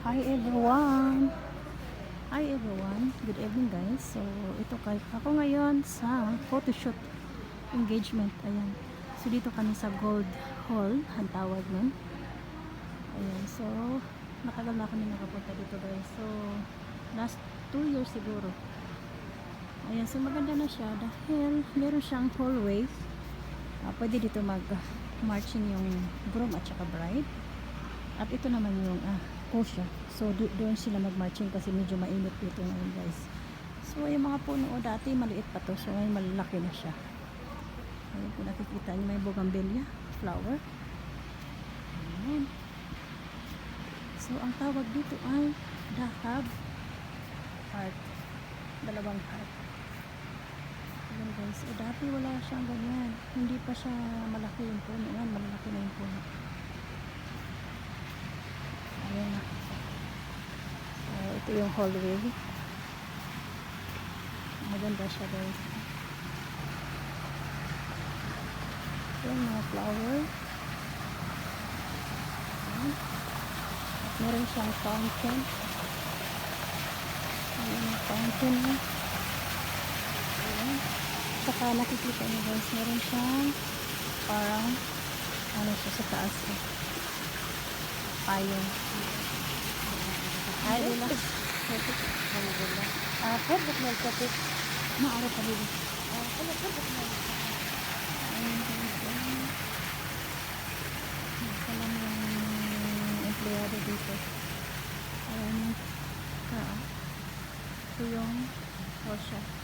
Hi everyone! Hi everyone! Good evening guys. So, ito ako ngayon sa photoshoot engagement. Ayan. So, dito kami sa Gold Hall, ang tawag nun. Ayan. So, matagal na kami nakapunta dito guys. So, last 2 years siguro. Ayan. So, maganda na siya dahil meron siyang hallway. Pwede dito mag-marching yung groom at saka bride. At ito naman yung siya. So doon sila mag-marching kasi medyo mainit dito ngayon guys. So yung mga puno dati maliit pa to. So ngayon malalaki na siya. Ayun kung nakikita niyo may bougainvillea flower. Ayan. So ang tawag dito ay dahab heart. Dalawang heart. Ayan guys. Dati wala siyang ganyan. Hindi pa siya malaki yung puno. Ayan malaki na yung puno. Ayan na. Ito yung hallway. Maganda siya guys. Ayan mga flower. Ayan. At meron siyang fountain. Ayan yung fountain. Ayan. Saka nakikita nyo guys, meron siyang parang siya sa taas. Payong. Ay, wala. Pwede na ito. Maaro pa dito. Pwede na ito. Ito lang yung empleyado dito. Ayan. Ito yung Russia.